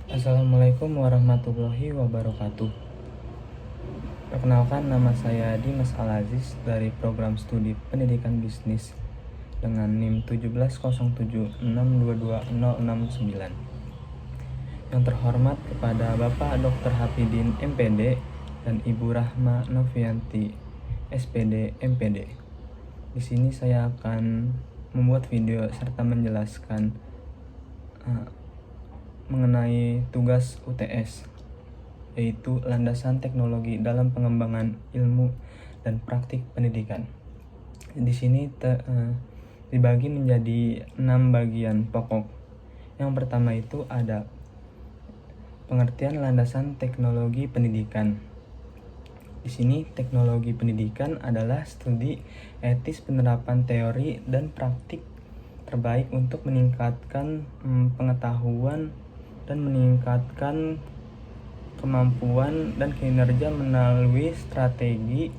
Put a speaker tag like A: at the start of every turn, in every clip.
A: Assalamualaikum warahmatullahi wabarakatuh. Perkenalkan, nama saya Dimas Al-Aziz dari program studi pendidikan bisnis dengan NIM 17076220069. Yang terhormat kepada Bapak Dr. Hafidin MPD dan Ibu Rahma Novianti SPD MPD. Di sini saya akan membuat video serta menjelaskan mengenai tugas UTS, yaitu landasan teknologi dalam pengembangan ilmu dan praktik pendidikan. Di sini dibagi menjadi 6 bagian pokok. Yang pertama itu ada pengertian landasan teknologi pendidikan. Di sini teknologi pendidikan adalah studi etis penerapan teori dan praktik terbaik untuk meningkatkan pengetahuan dan meningkatkan kemampuan dan kinerja melalui strategi,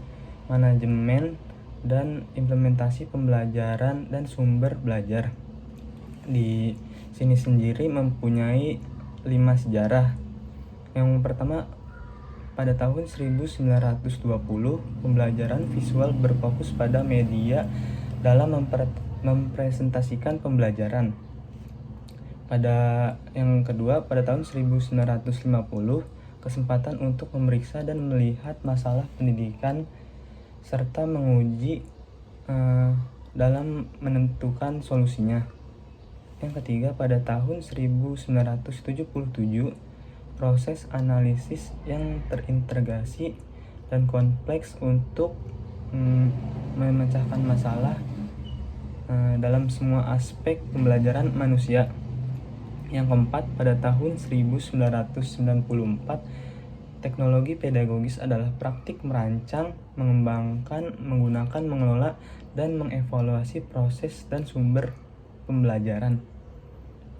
A: manajemen, dan implementasi pembelajaran dan sumber belajar. Di sini sendiri mempunyai 5 sejarah. Yang pertama, pada tahun 1920, pembelajaran visual berfokus pada media dalam mempresentasikan pembelajaran. Pada yang kedua, pada tahun 1950, kesempatan untuk memeriksa dan melihat masalah pendidikan serta menguji dalam menentukan solusinya. Yang ketiga, pada tahun 1977, proses analisis yang terintegrasi dan kompleks untuk memecahkan masalah dalam semua aspek pembelajaran manusia. Yang keempat, pada tahun 1994, teknologi pedagogis adalah praktik merancang, mengembangkan, menggunakan, mengelola, dan mengevaluasi proses dan sumber pembelajaran.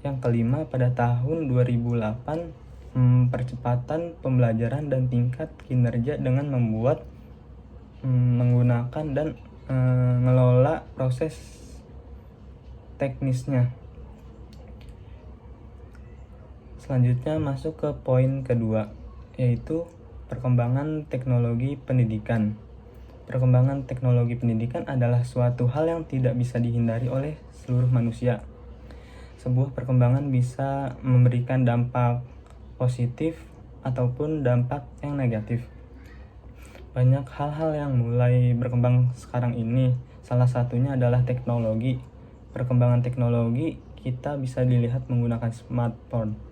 A: Yang kelima, pada tahun 2008, percepatan pembelajaran dan tingkat kinerja dengan membuat, menggunakan, dan mengelola proses teknisnya. Selanjutnya masuk ke poin kedua, yaitu perkembangan teknologi pendidikan. Perkembangan teknologi pendidikan adalah suatu hal yang tidak bisa dihindari oleh seluruh manusia. Sebuah perkembangan bisa memberikan dampak positif ataupun dampak yang negatif. Banyak hal-hal yang mulai berkembang sekarang ini. Salah satunya adalah teknologi. Perkembangan teknologi kita bisa dilihat menggunakan smartphone.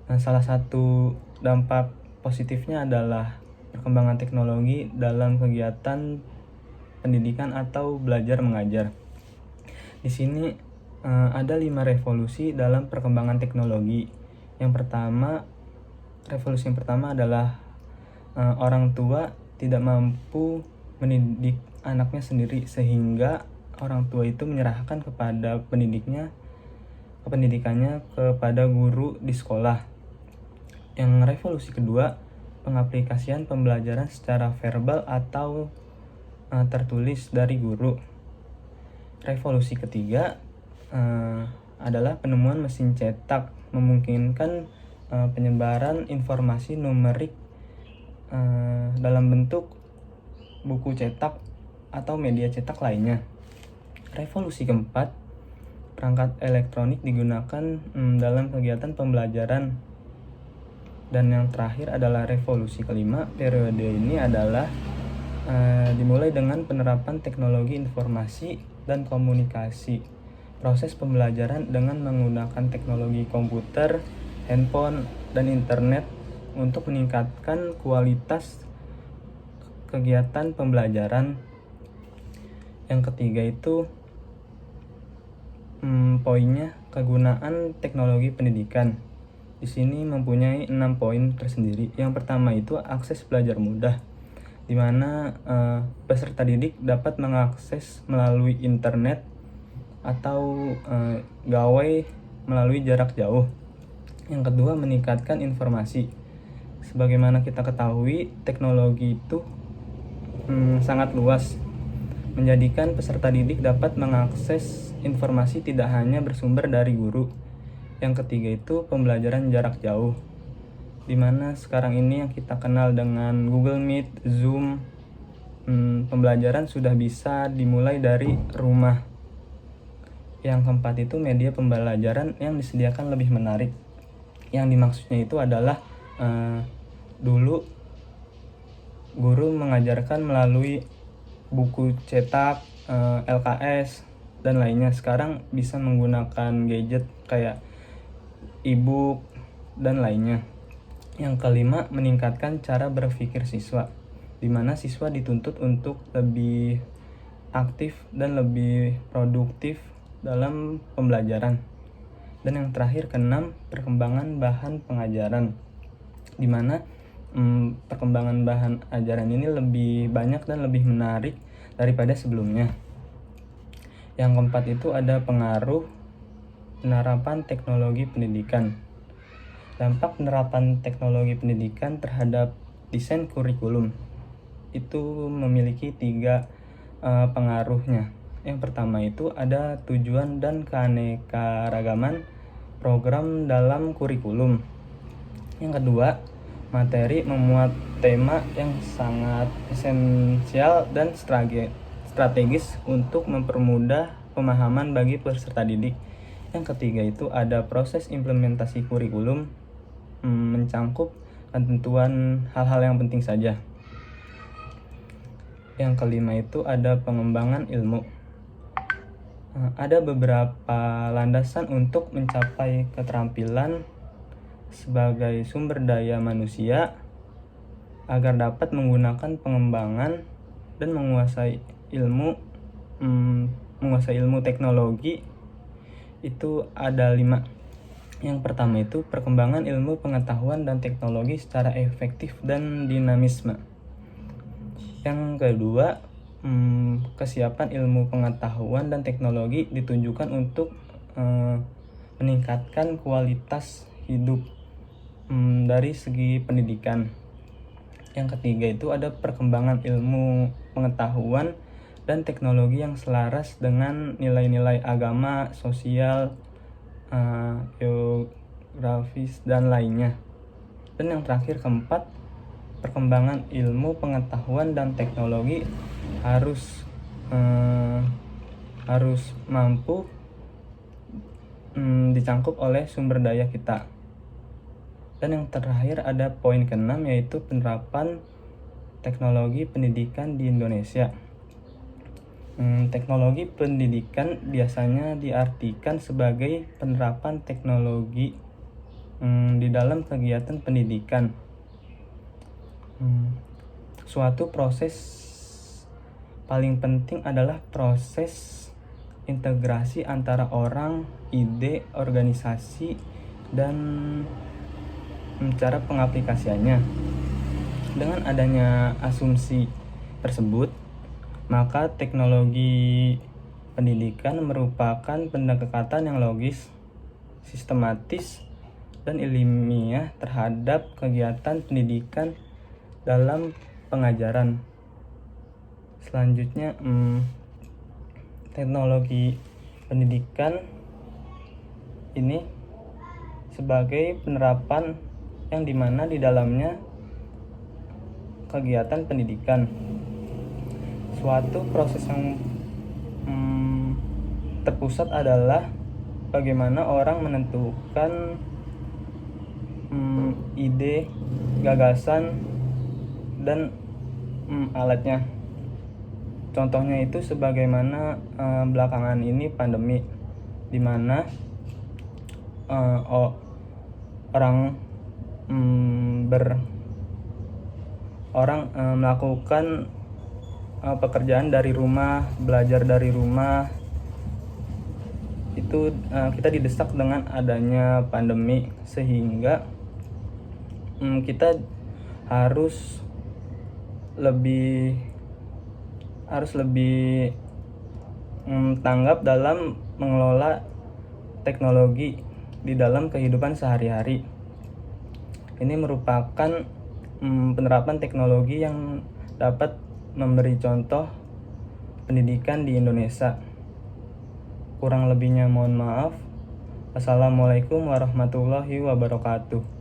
A: Nah, salah satu dampak positifnya adalah perkembangan teknologi dalam kegiatan pendidikan atau belajar mengajar. Di sini ada 5 revolusi dalam perkembangan teknologi. Revolusi yang pertama adalah orang tua tidak mampu mendidik anaknya sendiri, sehingga orang tua itu menyerahkan kepada pendidikannya kepada guru di sekolah. Yang revolusi kedua, pengaplikasian pembelajaran secara verbal atau tertulis dari guru. Revolusi ketiga adalah penemuan mesin cetak, memungkinkan penyebaran informasi numerik dalam bentuk buku cetak atau media cetak lainnya. Revolusi keempat, perangkat elektronik digunakan dalam kegiatan pembelajaran. Dan yang terakhir adalah revolusi kelima. Periode ini adalah dimulai dengan penerapan teknologi informasi dan komunikasi. Proses pembelajaran dengan menggunakan teknologi komputer, handphone, dan internet untuk meningkatkan kualitas kegiatan pembelajaran. Yang ketiga itu poinnya, kegunaan teknologi pendidikan. Di sini mempunyai 6 poin tersendiri. Yang pertama itu akses belajar mudah, di mana peserta didik dapat mengakses melalui internet atau gawai melalui jarak jauh. Yang kedua, meningkatkan informasi. Sebagaimana kita ketahui, teknologi itu sangat luas, menjadikan peserta didik dapat mengakses informasi tidak hanya bersumber dari guru. Yang ketiga itu pembelajaran jarak jauh, dimana sekarang ini yang kita kenal dengan Google Meet, Zoom, pembelajaran sudah bisa dimulai dari rumah. Yang keempat itu media pembelajaran yang disediakan lebih menarik. Yang dimaksudnya itu adalah dulu guru mengajarkan melalui buku cetak, LKS, dan lainnya. Sekarang bisa menggunakan gadget kayak e-book dan lainnya. Yang kelima, meningkatkan cara berpikir siswa, di mana siswa dituntut untuk lebih aktif dan lebih produktif dalam pembelajaran. Dan yang terakhir, keenam, perkembangan bahan pengajaran, di mana perkembangan bahan ajaran ini lebih banyak dan lebih menarik daripada sebelumnya. Yang keempat itu ada pengaruh penerapan teknologi pendidikan. Dampak penerapan teknologi pendidikan terhadap desain kurikulum itu memiliki 3 pengaruhnya. Yang pertama itu ada tujuan dan keanekaragaman program dalam kurikulum. Yang kedua, materi memuat tema yang sangat esensial dan strategis untuk mempermudah pemahaman bagi peserta didik. Yang ketiga itu ada proses implementasi kurikulum, mencangkup ketentuan hal-hal yang penting saja. Yang kelima itu ada pengembangan ilmu. Ada beberapa landasan untuk mencapai keterampilan sebagai sumber daya manusia agar dapat menggunakan pengembangan dan menguasai ilmu teknologi. Itu ada 5. Yang pertama itu perkembangan ilmu pengetahuan dan teknologi secara efektif dan dinamisme. Yang kedua, kesiapan ilmu pengetahuan dan teknologi ditunjukkan untuk meningkatkan kualitas hidup dari segi pendidikan. Yang ketiga itu ada perkembangan ilmu pengetahuan dan teknologi yang selaras dengan nilai-nilai agama, sosial, geografis, dan lainnya. Dan yang terakhir, keempat, perkembangan ilmu pengetahuan dan teknologi harus mampu dicangkup oleh sumber daya kita. Dan yang terakhir ada poin ke-6, yaitu penerapan teknologi pendidikan di Indonesia. Teknologi pendidikan biasanya diartikan sebagai penerapan teknologi di dalam kegiatan pendidikan. Suatu proses paling penting adalah proses integrasi antara orang, ide, organisasi, dan cara pengaplikasiannya. Dengan adanya asumsi tersebut, maka teknologi pendidikan merupakan pendekatan yang logis, sistematis, dan ilmiah terhadap kegiatan pendidikan dalam pengajaran. Selanjutnya, teknologi pendidikan ini sebagai penerapan yang dimana di dalamnya kegiatan pendidikan. Suatu proses yang terpusat adalah bagaimana orang menentukan ide, gagasan, dan alatnya. Contohnya itu sebagaimana belakangan ini pandemi, di mana orang melakukan pekerjaan dari rumah, belajar dari rumah. Itu kita didesak dengan adanya pandemi, sehingga kita harus lebih tanggap dalam mengelola teknologi di dalam kehidupan sehari-hari. Ini merupakan penerapan teknologi yang dapat memberi contoh pendidikan di Indonesia. Kurang lebihnya mohon maaf. Assalamualaikum warahmatullahi wabarakatuh.